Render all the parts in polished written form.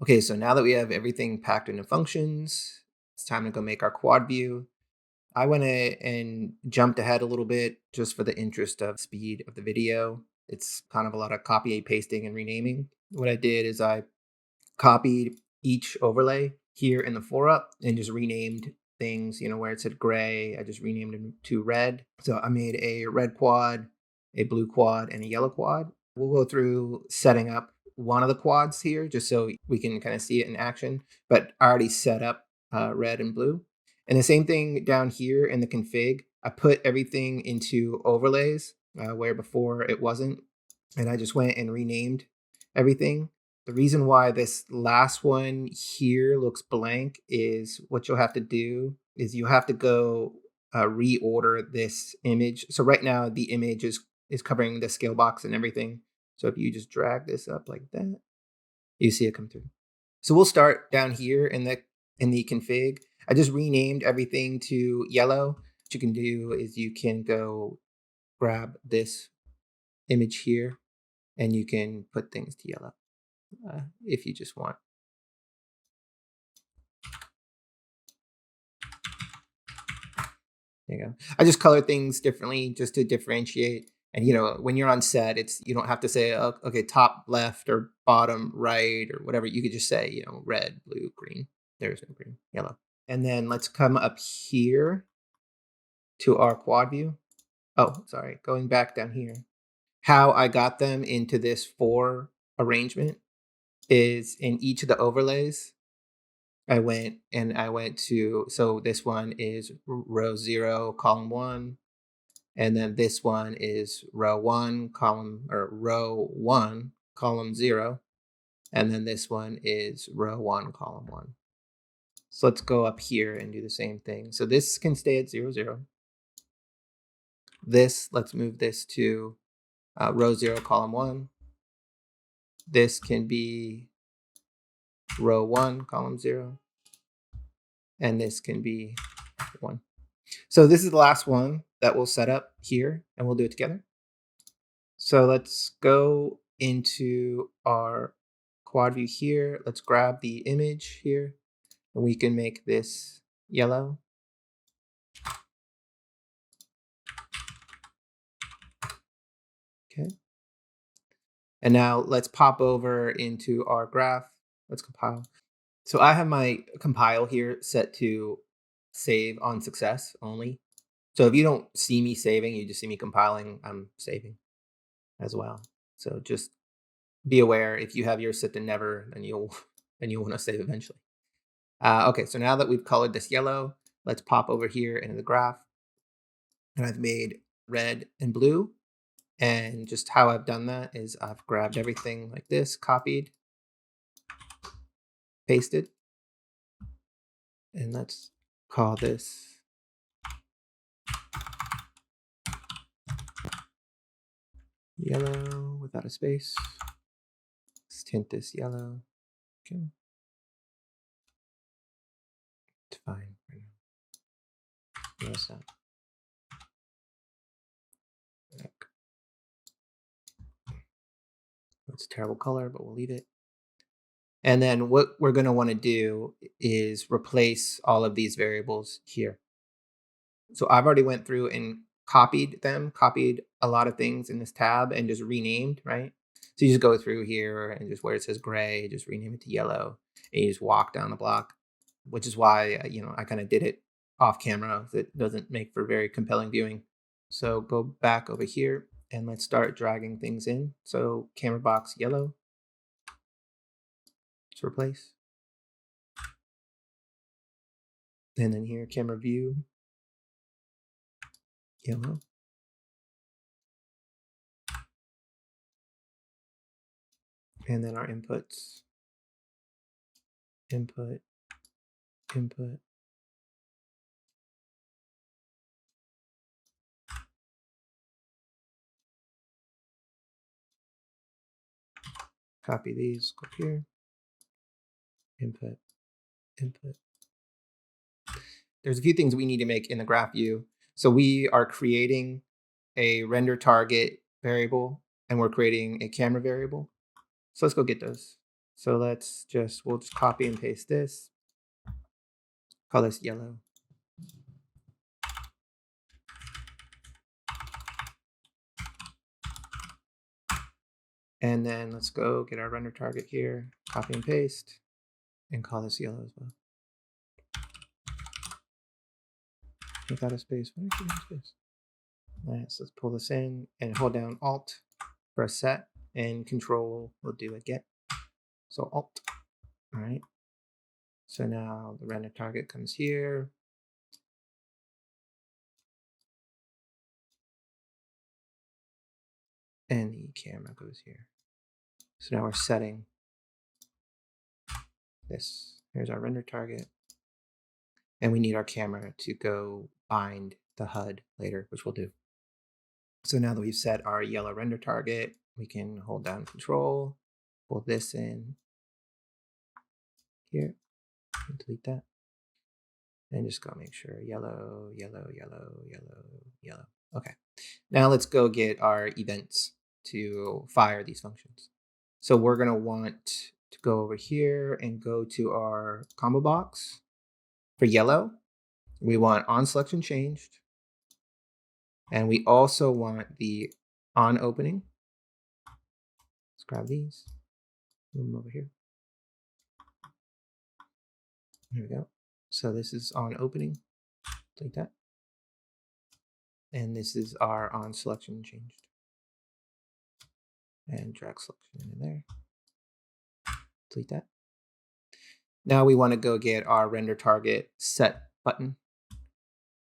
Okay, so now that we have everything packed into functions, it's time to go make our quad view. I went and jumped ahead a little bit just for the interest of speed of the video. It's kind of a lot of copy pasting and renaming. What I did is I copied each overlay here in the 4up and just renamed things, where it said gray, I just renamed them to red. So I made a red quad, a blue quad, and a yellow quad. We'll go through setting up one of the quads here just so we can kind of see it in action, but I already set up red and blue. And the same thing down here in the config, I put everything into overlays where before it wasn't. And I just went and renamed everything. The reason why this last one here looks blank is what you'll have to do is you have to go reorder this image. So right now the image is covering the scale box and everything. So if you just drag this up like that, you see it come through. So we'll start down here in the config. I just renamed everything to yellow. What you can do is you can go grab this image here and you can put things to yellow if you just want. There you go. I just color things differently just to differentiate. And when you're on set, you don't have to say okay, top left or bottom right or whatever. You could just say red, blue, green. There's no green, yellow. And then let's come up here to our quad view. Oh, sorry, going back down here. How I got them into this 4 arrangement is in each of the overlays. I went to, so this one is row 0, column 1. And then this one is row 1, row 1, column 0. And then this one is row 1, column 1. So let's go up here and do the same thing. So this can stay at 0, 0. Let's move this to row 0, column 1. This can be row 1, column 0. And this can be 1. So this is the last one that we'll set up here, and we'll do it together. So let's go into our quad view here. Let's grab the image here, and we can make this yellow. Okay. And now let's pop over into our graph. Let's compile. So I have my compile here set to save on success only. So if you don't see me saving, you just see me compiling, I'm saving as well. So just be aware if you have yours set to never, then you'll want to save eventually. Okay, so now that we've colored this yellow, let's pop over here into the graph. And I've made red and blue. And just how I've done that is I've grabbed everything like this, copied, pasted. And let's call this yellow without a space. Let's tint this yellow. Okay. It's fine right now. Notice that. It's a terrible color, but we'll leave it. And then what we're going to want to do is replace all of these variables here. So I've already went through and copied a lot of things in this tab and just renamed, right? So you just go through here and just where it says gray, just rename it to yellow, and you just walk down the block, which is why, I kind of did it off camera. It doesn't make for very compelling viewing. So go back over here and let's start dragging things in. So camera box yellow, to replace. And then here, camera view, yellow. And then our inputs, input, input. Copy these, go here, input, input. There's a few things we need to make in the graph view. So we are creating a render target variable and we're creating a camera variable. So let's go get those. So we'll just copy and paste this. Call this yellow. And then let's go get our render target here, copy and paste, and call this yellow as well. Take out a space. Why did you have space? All right, so let's pull this in and hold down Alt for a set, and Control will do a get. So Alt. All right. So now the render target comes here. And the camera goes here. So now we're setting this. Here's our render target. And we need our camera to go bind the HUD later, which we'll do. So now that we've set our yellow render target, we can hold down Control, pull this in here, and delete that. And just go make sure yellow, yellow, yellow, yellow, yellow. Okay. Now let's go get our events to fire these functions. So we're going to want to go over here and go to our combo box. For yellow, we want on selection changed. And we also want the on opening. Let's grab these, move them over here. There we go. So this is on opening, like that. And this is our on selection changed. And drag selection in there. Delete that. Now we want to go get our render target set button.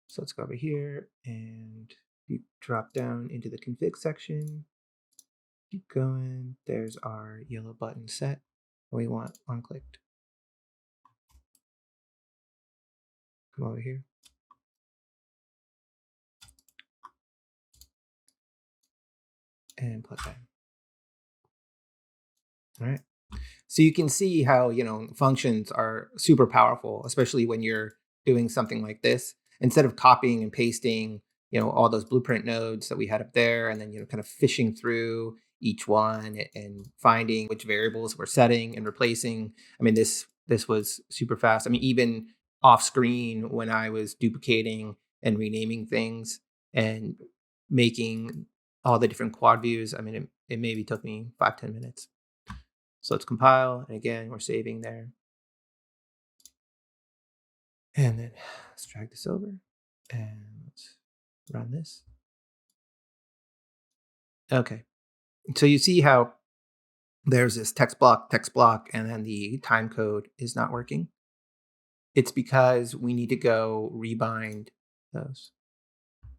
So let's go over here and you drop down into the config section. Keep going. There's our yellow button set. We want on clicked. Come over here. And plug that in. All right. So you can see how, functions are super powerful, especially when you're doing something like this. Instead of copying and pasting, all those blueprint nodes that we had up there, and then, kind of fishing through each one and finding which variables we're setting and replacing. I mean, this was super fast. I mean, even off screen when I was duplicating and renaming things and making all the different quad views, I mean, it maybe took me 5-10 minutes. So let's compile, and again, we're saving there. And then let's drag this over, and let's run this. Okay, so you see how there's this text block, and then the time code is not working. It's because we need to go rebind those.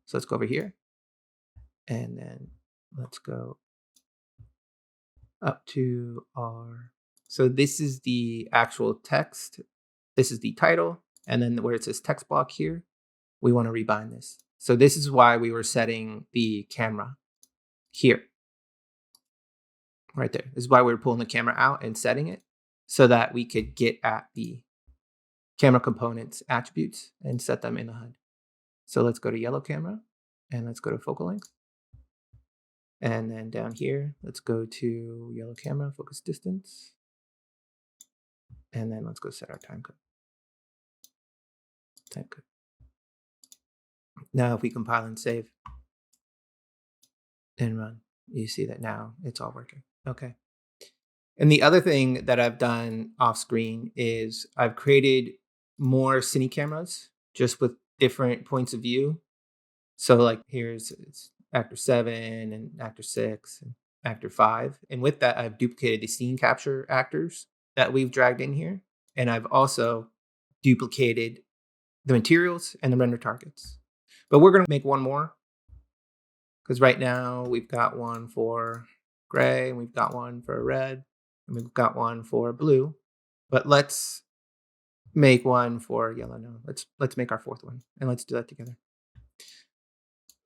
So let's go over here, and then let's go up to our, so this is the actual text. This is the title. And then where it says text block here, we want to rebind this. So this is why we were setting the camera here. Right there. This is why we were pulling the camera out and setting it so that we could get at the camera components attributes and set them in the HUD. So let's go to yellow camera and let's go to focal length. And then down here, let's go to yellow camera, focus distance. And then let's go set our time code. Time code. Now if we compile and save and run, you see that now it's all working. Okay. And the other thing that I've done off screen is I've created more cine cameras just with different points of view. So like here's actor 7 and actor 6 and actor 5. And with that, I've duplicated the scene capture actors that we've dragged in here. And I've also duplicated the materials and the render targets. But we're going to make one more because right now we've got one for gray and we've got one for red and we've got one for blue. But let's make one for yellow now. Let's make our fourth one and let's do that together.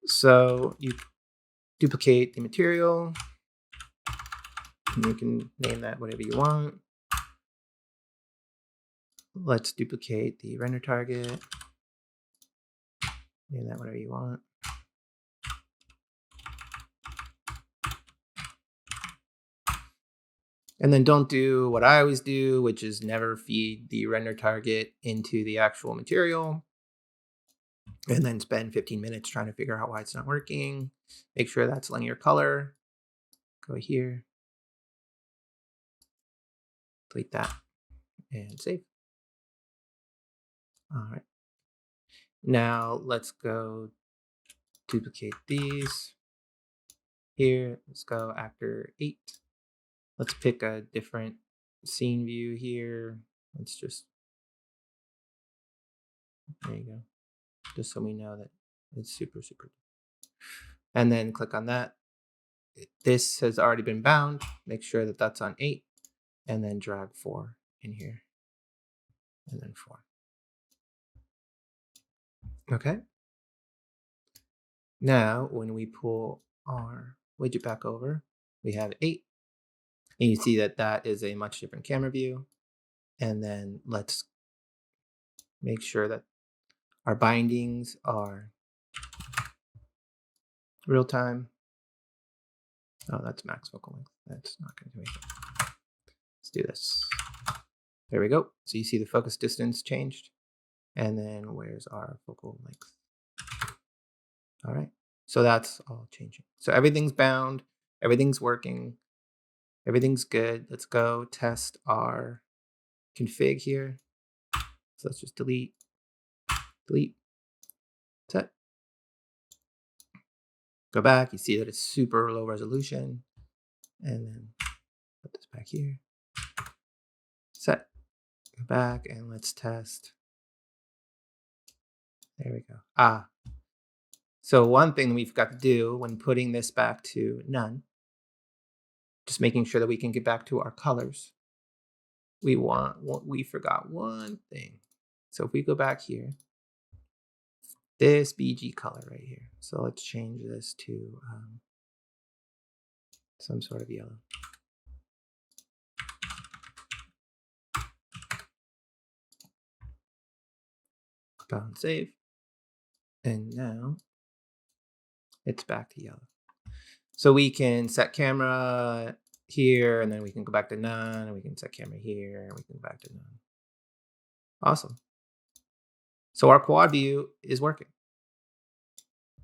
So you duplicate the material. And you can name that whatever you want. Let's duplicate the render target. Name that whatever you want. And then don't do what I always do, which is never feed the render target into the actual material and then spend 15 minutes trying to figure out why it's not working. Make sure that's linear color. Go here, delete that, and save. All right. Now let's go duplicate these. Here, let's go actor 8. Let's pick a different scene view here. Let's just, there you go. Just so we know that it's super, super. And then click on that. This has already been bound. Make sure that that's on 8 and then drag 4 in here and then 4. Okay. Now, when we pull our widget back over, we have 8. And you see that that is a much different camera view. And then let's make sure that our bindings are real time. Oh, that's max focal length. That's not going to do anything. Let's do this. There we go. So you see the focus distance changed. And then where's our focal length? All right. So that's all changing. So everything's bound. Everything's working. Everything's good. Let's go test our config here. So let's just delete, set. Go back. You see that it's super low resolution. And then put this back here. Set. Go back and let's test. There we go. So one thing we forgot to do when putting this back to none, just making sure that we can get back to our colors. We forgot one thing. So if we go back here, this BG color right here. So let's change this to some sort of yellow. Compile and save. And now it's back to yellow. So we can set camera here, and then we can go back to none, and we can set camera here, and we can go back to none. Awesome. So our quad view is working.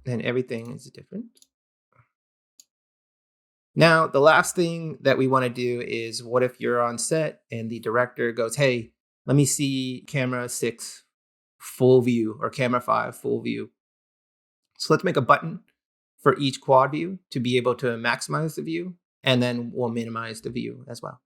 And everything is different. Now, the last thing that we want to do is, what if you're on set and the director goes, hey, let me see camera 6 full view or camera 5 full view. So let's make a button for each quad view to be able to maximize the view, and then we'll minimize the view as well.